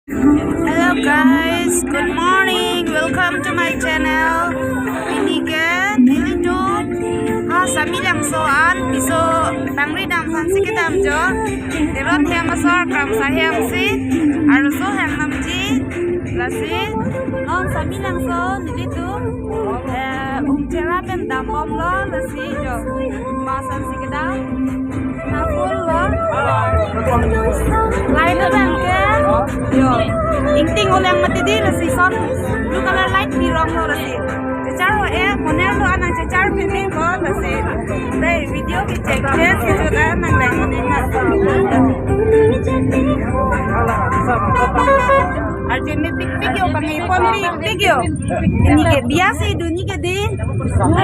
Hello guys, good morning. Welcome to my channel. Piniken, nilito. Sami lang soan, piso tangri dam fansi ke dam jo. Teron hem asor kram sahem si, aruso hem namji. Lasi, non sami lang so nilito. Cera pen dam bom lo lasi jo. Masan si ke dam. Na full lo. Lain lo bang ke. Yo, ingting ulang matidi lasi son. Blue color light di rong lo lasi. Cecar lo moner lo anang cecar pimpin ko lasi. Dai video ki check test ki juda nang lang moningat. Arjun ni video bangi pon video. Ini ke biasa dunia ke di.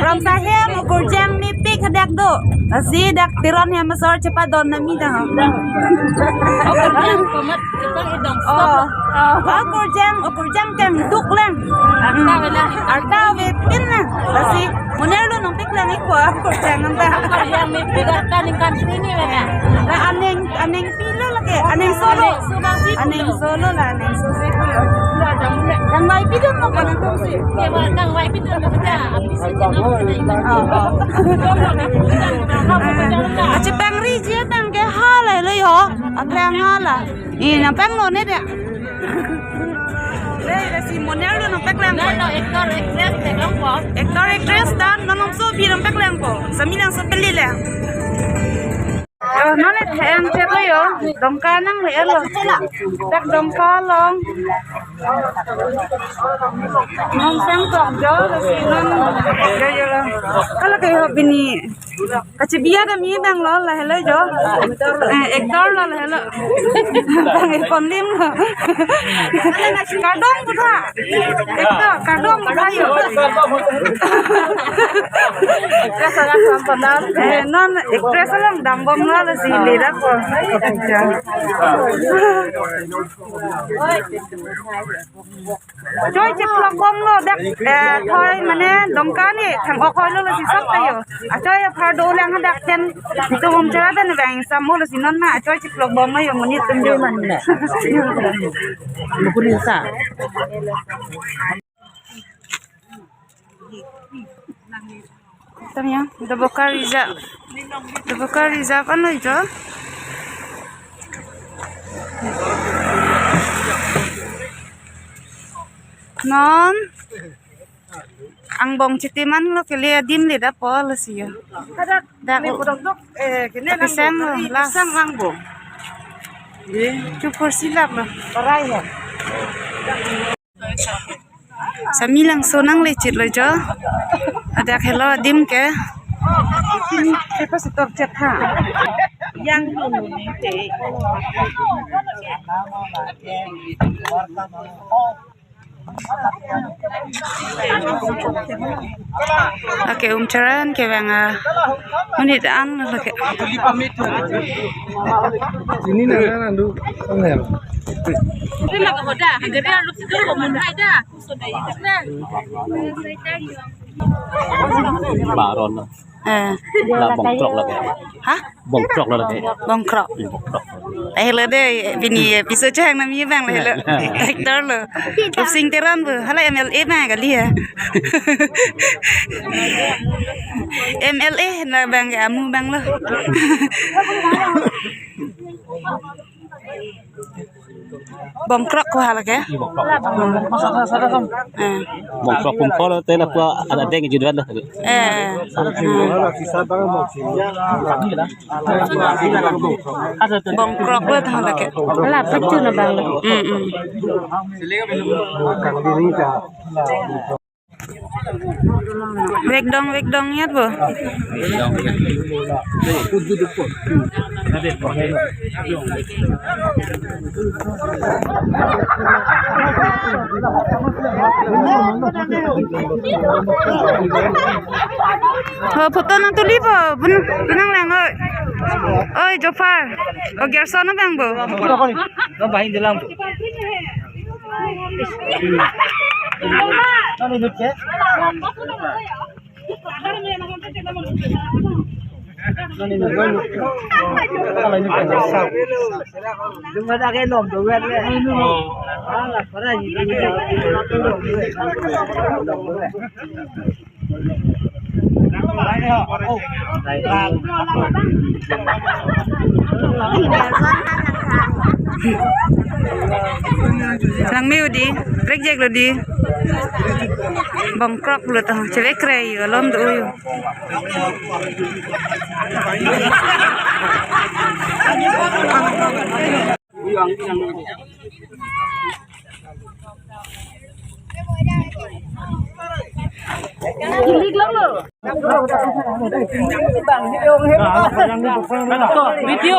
Ram sahe mo kurjang ni pik hadak do. Asi dak tiron yang masor cepat don nami dah. Oh, kurjang kan duk lang. Arta wetin na. Asi moner lo nong pik lang iko kurjang anta. Kurjang ni pik kan ikan sini mana. La aneng pilo lagi, aneng solo lah, aneng solo. Yang mai pidon mo kan itu sih. Yang mai pidon mo kita. Habis Aci pengri je tang ke halai le yo, apeng hala. Ini peng lo ne dia. Le si monel lo nang pek lang ko. Ektor ektres tekong ko. Ektor ektres dan nang so bi nang pek lang ko. Samilang so peli le. Nó lại thèm chết rồi yo, đồng ca năng lẽ rồi, đặt đồng ca long, nông sáng trồng gió là gì nông, giờ là, cái là cái hộp bini, cái chỉ bia đó mi đang lo là hết gió, ektor là hết rồi, đang còn lim rồi, cả đông cũng ra, ektor cả đông cũng ra yo, cái sao làm còn đó, non ektor sao làm đam bom lah si leda ko. Joy chip lang bom lo dak thoi mane dongka ni thang okoi lo si sap tayo. Achoy phar do lang hadak ten to bom chara dan bang samu lo si non na achoy chip lang bom mayo munit tumjo man na. Bukuri sa. Tanya, Daboka Reserve ano ito? Non, ang bong citiman lo kili adim li da po lo siya. Dak kisam lo lasang ang bong. Cukur silap lo. Samilang sonang lecit lo jo. Ada kelo dim ke. Ini siapa setor cat ha? Yang belum ni. Oke, caran ke bang menit an lagi. Ini nak andu, angel. Ini nak hoda, agaknya lu sudah komen aja. Sudah itu nah. Baron là bong trọc là cái Hả? bong trọc là cái Bong krok. Ai le de bini piso chang na mi bang le hector lo. Sing teran bu, hala MLA ma kali ya. MLA na bang amu bang lo. Bong krok ko hala ke? bong trọc cũng có tên là ada deng judan lah Bong krok lo hala ke? Lah pecah na bang. Wek dong nyat bu. Foto nang tuli bu, benang lang oi. Oi Jofar, Gerson na bang bu. Nó bay đi lang. Nó đi được chứ? Cuma tak kena nom tu kan. Lang miu di, reject lo di. Bangkrok lo tuh, cewek kray, alom tuh uyu. Video.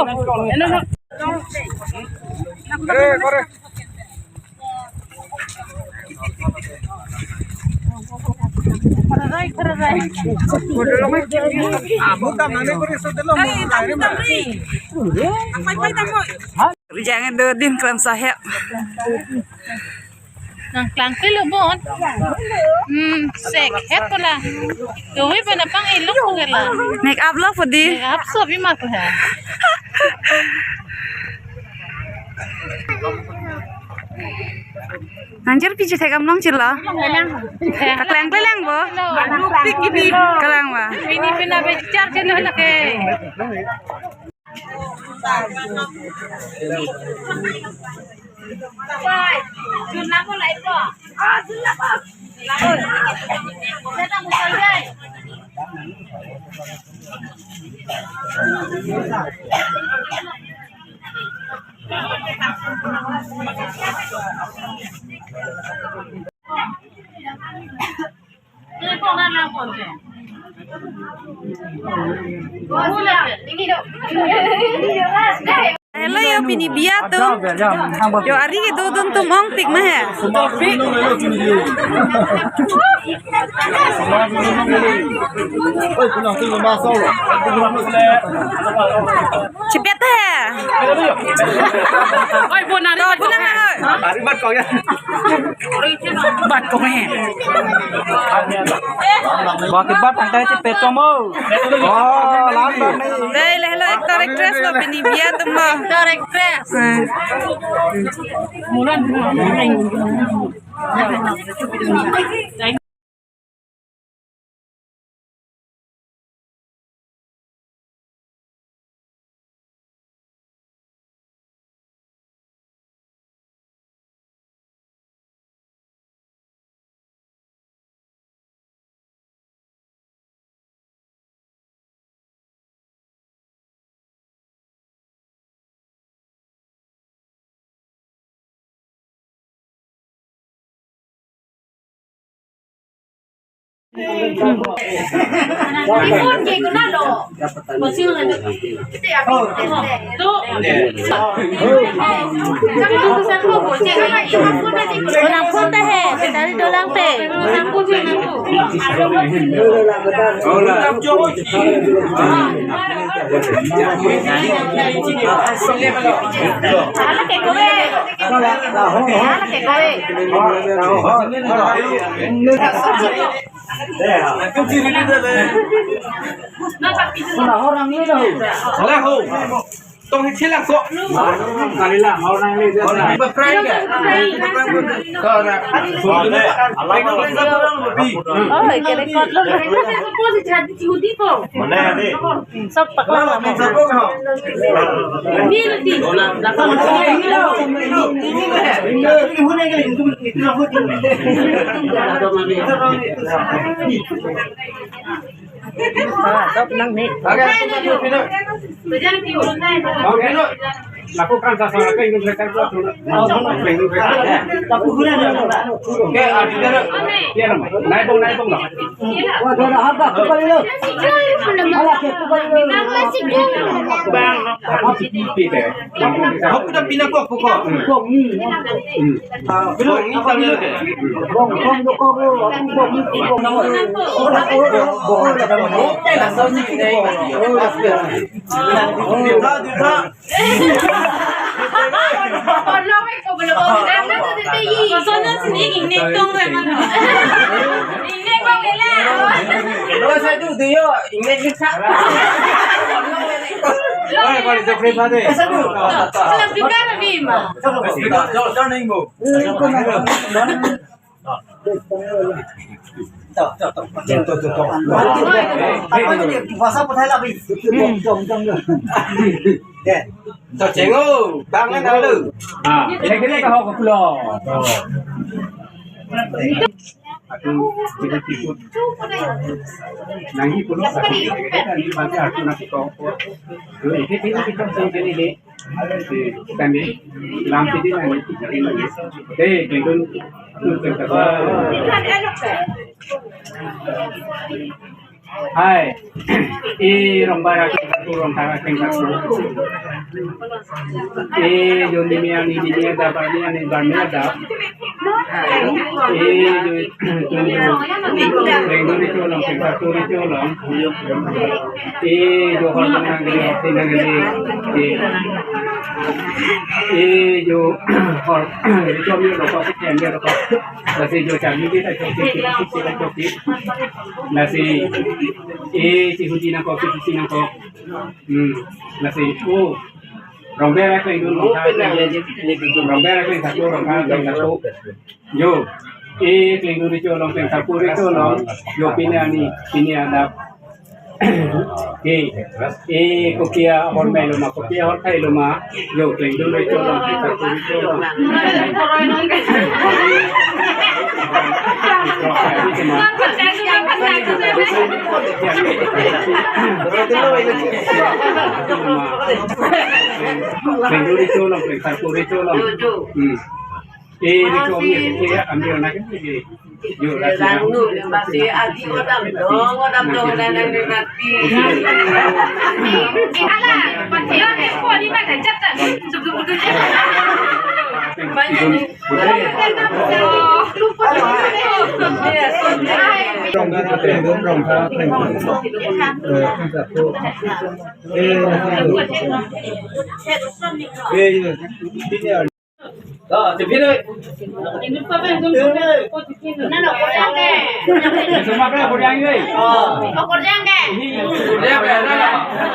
Jangan dodin kelam sahek. Nang klangkil lo bon. Sek het pala. Tuwi pa na pang ilong ko gala. Make up lo pudi. Abso bi ma ko ha. Anjir piji thekam long chilla. Kelang kelang bo. Kelang ba. Ini pina be charge lo lake. Hello yo pini biat tuh. Yo ari itu tuh mong tik mah ya. Cepet ya. Oi bonari Tuh pulang oi. Ari bat kau ya. bat ko me. Bakit bat ang tayo cepet mo? Oh, lambat nih. Dai hello actor actress lo pini biat tuh mah. Direct press. Mulan. Tông hết là cọ. Kali lah, orang ini dia. Orang berprank ya. Kau nak. Allah lebih. Oh, cái đấy con lúc đấy nó sẽ có gì chả chịu đi po. Mana ni? Sắp bạc là Mình sao không hả? đi là đi. Là con lakukan sasaran ke ingin mereka buat oke artinya ya naik bong lah aku udah pindah kok Còn lâu hay không được không? Đang rất là tê gì? Còn số nó xin ý nghỉ nét công rồi mà. Nghỉ nét công cái là. Rồi saya tuh dia ingin bisa. Kau itu prima deh. Kalau bukan lebih mah. Jangan nih bu. Tao chén ô, bang lên đâu được. Cái này cái họ có pulau. Aku tidak ikut nanti pulau satu kita di pantai aku nanti kau ini kita sendiri ni kami lampu di mana kendun kita Hai, rombara kita rombara kita जो निमिया दा बानिया ने बानिया दा जो बेंगलोर चोलम पेंगापुर चोलम जो हरमना गली हफ्ते जो और जो भी लोग को कैमरे लोग वैसे जो चाबी भी था चौकी वैसे चिहुजी ना को चिहुजी ना को वैसे वो rombera ke indun rombera ke satu rombera ke satu yo kelinguru colong ke sapuri colong yo pini ada kokia hormai luma kokia horkai luma yo kelinguru colong ke sapuri colong Penduri colong, penduri colong. Di colong dia ambil nak ni. Yo, Lang nu masih adi odam dong nang mati. Ala, pasti orang kau ni macam jatuh. Betul-betul. Banyak ni. Lupa. Cepat deh. Semua kena kerja ni. Kerja ke?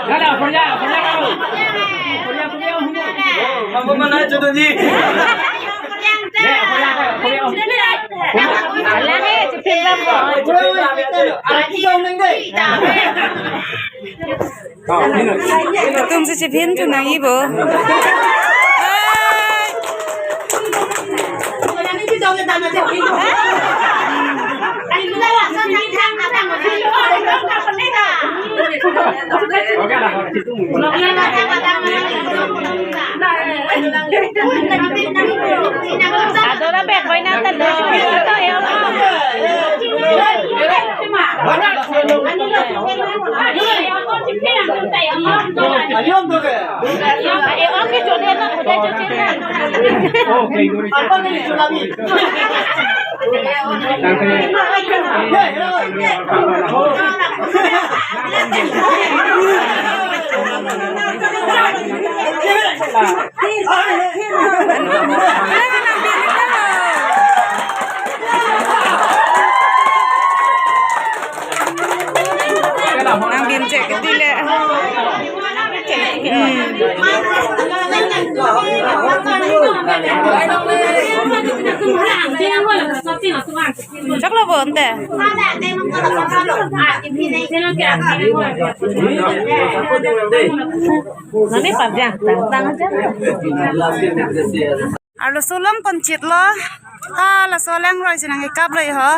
Kerja kau. Kamu mana jodoh ni? तुमसे चिपिन तो नहीं बो Ada orang beg bayi nanti dah kita yang nang bin cek ketile chắc là vốn thế nanti panjang tang aja alo solam koncit lo la solang roi sinang ikap lo yo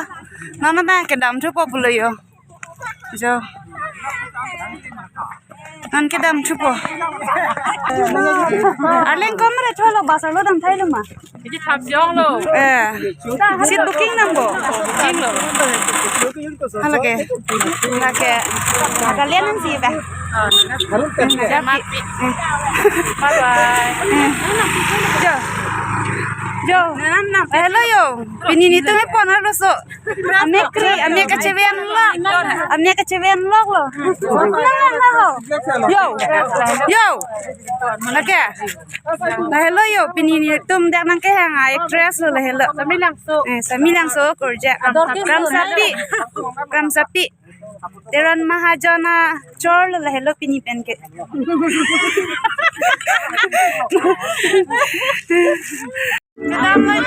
nana na ke dam thu pop lo yo jo nan ke dam thu po aleng komre cholo basar lo dam thai lo ma Jadi khap jong lo. Seat booking nambo. Jing lo. Halo ke. Lake. Kalian nanti ba? Bye bye. Jo. Jo. Hello yo. Pinini tu me pon halo so. Ame kecewean lo lo. Yo. Yo. Lake. Nah hello yo. Pinini tum dak nang ke hang actress lo hello. Sami langsung kerja. Gram sapi. Teran mahajana chor la hello pini pen ke. Kadam mai